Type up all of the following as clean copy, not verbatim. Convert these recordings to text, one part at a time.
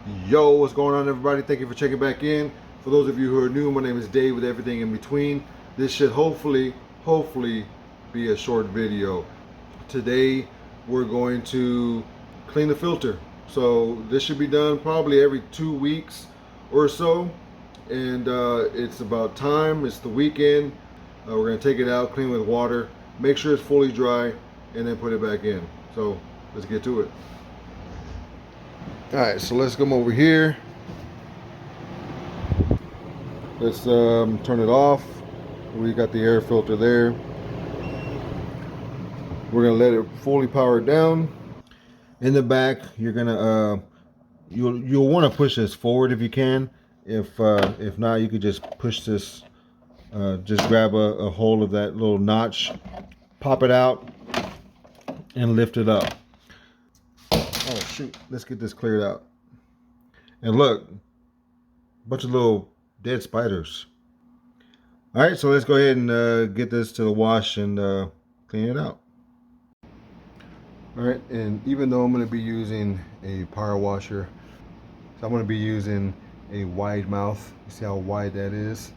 Yo, what's going on, everybody? Thank you for checking back in. For those of you who are new, my name is Dave with Everything in Between. This should hopefully be a short video. Today we're going to clean the filter. So this should be done probably every 2 weeks or so, and it's about time. It's the weekend. We're going to take it out, clean with water, make sure it's fully dry, and then put it back in. So let's get to it. All right, so let's come over here. Let's turn it off. We got the air filter there. We're gonna let it fully power down. In the back, you're gonna you'll want to push this forward if you can. If not, you could just push this. Just grab a hold of that little notch, pop it out, and lift it up. Oh shoot, let's get this cleared out. And look, a bunch of little dead spiders. All right, so let's go ahead and get this to the wash and clean it out. All right, and even though I'm going to be using a power washer, so I'm going to be using a wide mouth. You see how wide that is?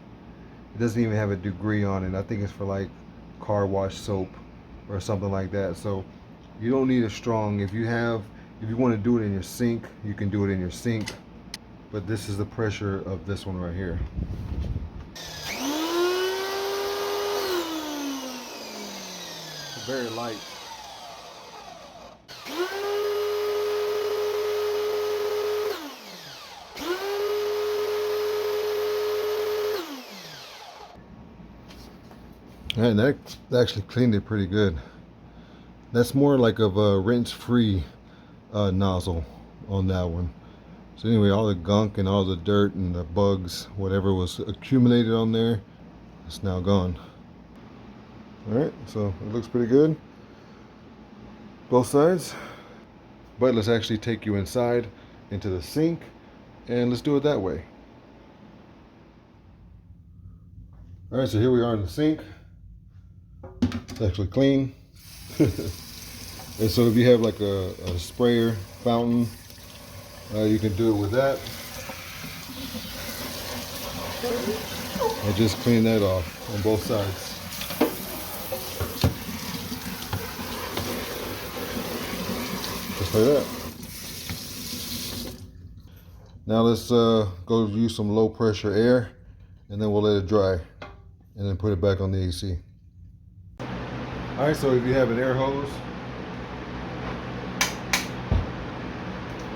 It doesn't even have a degree on it. I think it's for like car wash soap or something like that. So you don't need a strong. If you want to do it in your sink, you can do it in your sink. But this is the pressure of this one right here. It's very light. And that actually cleaned it pretty good. That's more like of a rinse-free nozzle on that one. So anyway, all the gunk and all the dirt and the bugs, whatever was accumulated on there, it's now gone. All right, so it looks pretty good, both sides. But let's actually take you inside into the sink, and let's do it that way. All right, so here we are in the sink. It's actually clean. And so if you have like a sprayer fountain, you can do it with that. And just clean that off on both sides. Just like that. Now let's go use some low pressure air, and then we'll let it dry, and then put it back on the AC. All right, so if you have an air hose,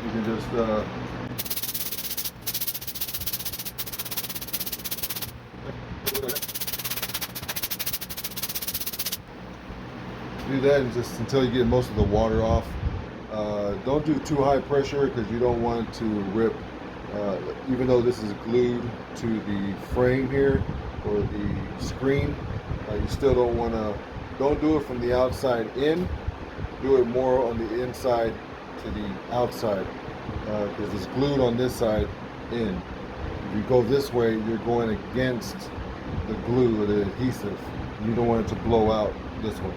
you can just do that, and just until you get most of the water off. Don't do too high pressure because you don't want it to rip. Even though this is glued to the frame here or the screen, you still don't want to. Don't do it from the outside in. Do it more on the inside to the outside, because it's glued on this side in. If you go this way, you're going against the glue or the adhesive. You don't want it to blow out this way.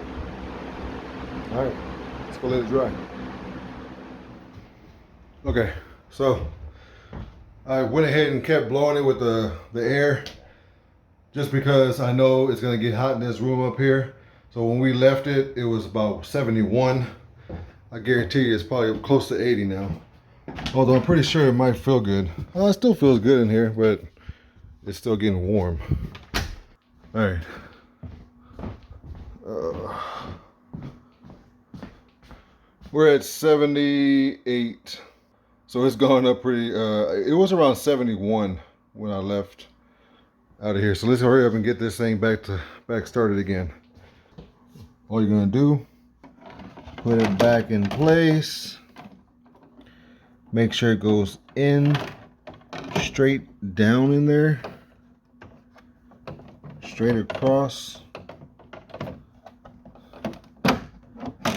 All right, let's go let it dry. Okay, so I went ahead and kept blowing it with the air, just because I know it's gonna get hot in this room up here. So when we left it, it was about 71. I guarantee you it's probably close to 80 now. Although I'm pretty sure it might feel good. Oh, it still feels good in here, but it's still getting warm. All right. We're at 78. So it's gone up pretty, it was around 71 when I left out of here. So let's hurry up and get this thing back started again. All you're gonna do, put it back in place. Make sure it goes in, straight down in there, straight across.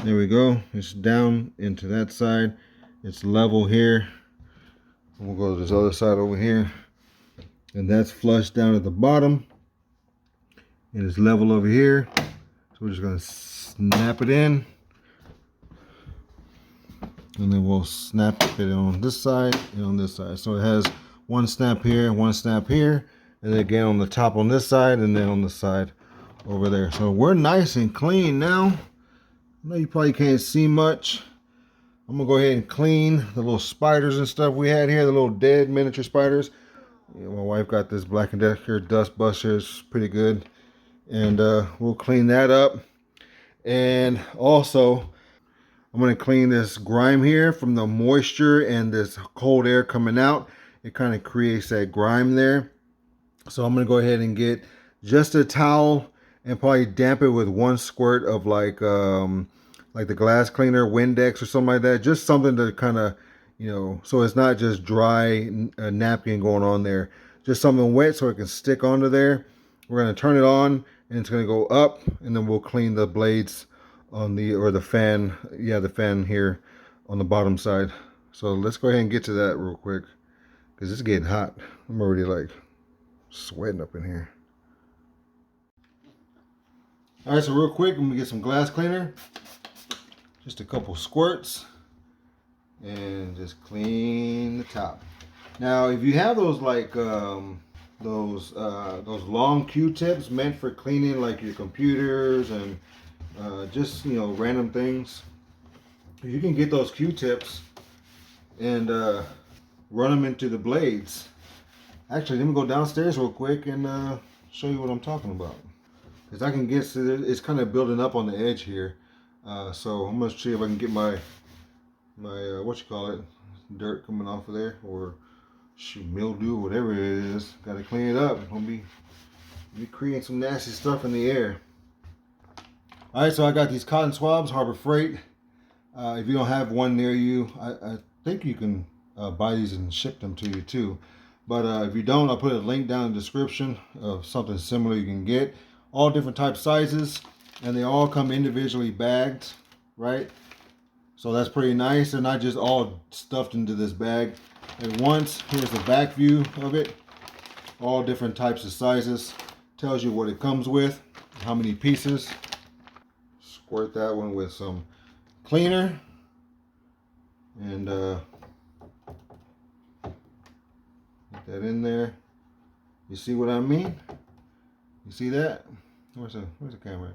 There we go. It's down into that side. It's level here. We'll go to this other side over here, and that's flush down at the bottom, and it's level over here. So we're just gonna snap it in, and then we'll snap it on this side and on this side. So it has one snap here, one snap here, and then again on the top on this side, and then on the side over there. So we're nice and clean now. I know you probably can't see much. I'm gonna go ahead and clean the little spiders and stuff we had here, the little dead miniature spiders. Yeah, my wife got this Black & Decker dust buster. It's pretty good. And we'll clean that up. And also, I'm going to clean this grime here from the moisture and this cold air coming out. It kind of creates that grime there. So I'm going to go ahead and get just a towel and probably damp it with one squirt of like the glass cleaner, Windex or something like that. Just something to kind of, you know, so it's not just dry napkin going on there. Just something wet so it can stick onto there. We're going to turn it on and it's going to go up, and then we'll clean the blades on the fan. Yeah, the fan here on the bottom side. So let's go ahead and get to that real quick because it's getting hot. I'm already like sweating up in here. All right, so real quick, I'm going to get some glass cleaner. Just a couple squirts and just clean the top. Now, if you have those like those long Q-tips meant for cleaning like your computers and just, you know, random things, you can get those Q-tips and run them into the blades. Actually, let me go downstairs real quick and show you what I'm talking about. Because I can get to it's kind of building up on the edge here. So I'm gonna see if I can get my what you call it, dirt coming off of there, or shoot, mildew, whatever it is. Got to clean it up. I'm gonna be creating some nasty stuff in the air. All right, so I got these cotton swabs, Harbor Freight. If you don't have one near you, I think you can buy these and ship them to you too. But if you don't, I'll put a link down in the description of something similar you can get. All different type sizes, and they all come individually bagged, right? So that's pretty nice. They're not just all stuffed into this bag at once. Here's the back view of it. All different types of sizes. Tells you what it comes with, how many pieces. Squirt that one with some cleaner. And get that in there. You see what I mean? You see that? Where's the camera?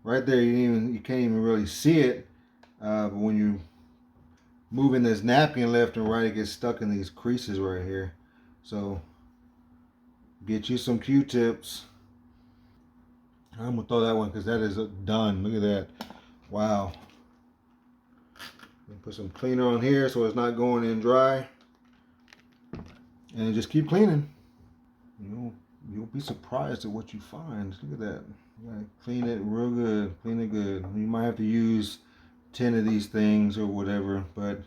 Right there, you can't even really see it. But when you moving this napkin left and right, it gets stuck in these creases right here. So get you some Q-tips. I'm gonna throw that one because that is done. Look at that. Wow. Put some cleaner on here so it's not going in dry. And just keep cleaning. You'll be surprised at what you find. Look at that. You gotta clean it real good. Clean it good. You might have to use 10 of these things or whatever, but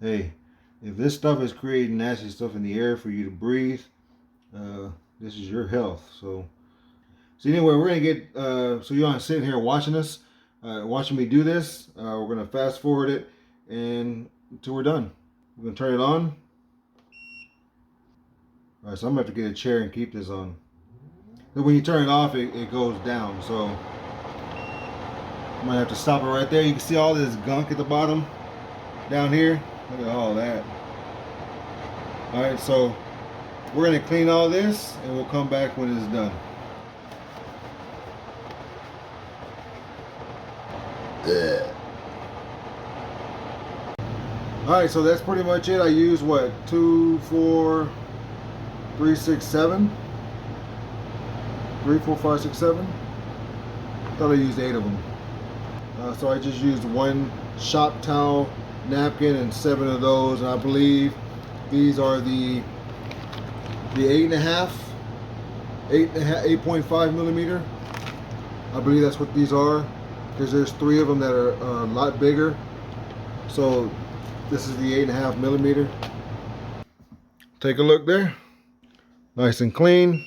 hey, if this stuff is creating nasty stuff in the air for you to breathe, this is your health. So anyway, we're gonna get so you're not sitting here watching us, watching me do this. We're gonna fast forward it and until we're done. We're gonna turn it on. All right, so I'm gonna have to get a chair and keep this on. But when you turn it off, it goes down. So I'm gonna have to stop it right there. You can see all this gunk at the bottom down here. Look at all that. All right, so we're gonna clean all this and we'll come back when it's done. All right, so that's pretty much it. I used what, 2, 4, 3, 6, 7. 3, 4, 5, 6, 7. I thought I used 8 of them. So I just used one shop towel napkin and 7 of those, and I believe these are the 8.5 millimeter. I believe that's what these are, because there's 3 of them that are a lot bigger. So this is the 8.5 millimeter. Take a look there, nice and clean.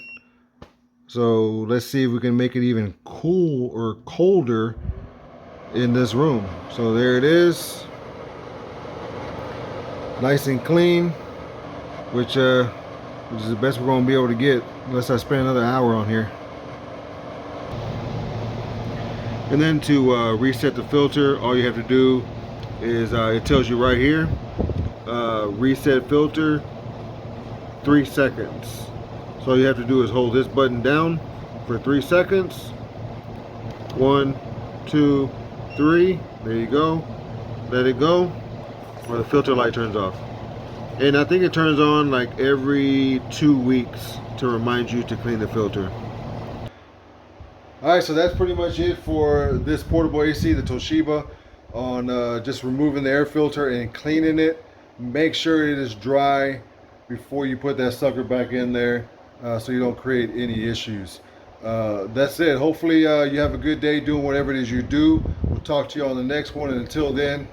So let's see if we can make it even cool or colder in this room. So there it is, nice and clean, which is the best we're going to be able to get unless I spend another hour on here. And then to reset the filter, all you have to do is it tells you right here, reset filter, 3 seconds. So all you have to do is hold this button down for 3 seconds. 1, 2, 3. There you go. Let it go, or the filter light turns off. And I think it turns on like every 2 weeks to remind you to clean the filter. Alright, so that's pretty much it for this portable AC, the Toshiba, on just removing the air filter and cleaning it. Make sure it is dry before you put that sucker back in there, so you don't create any issues. That's it. Hopefully you have a good day doing whatever it is you do. We'll talk to you on the next one, and until then,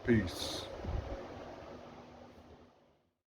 peace.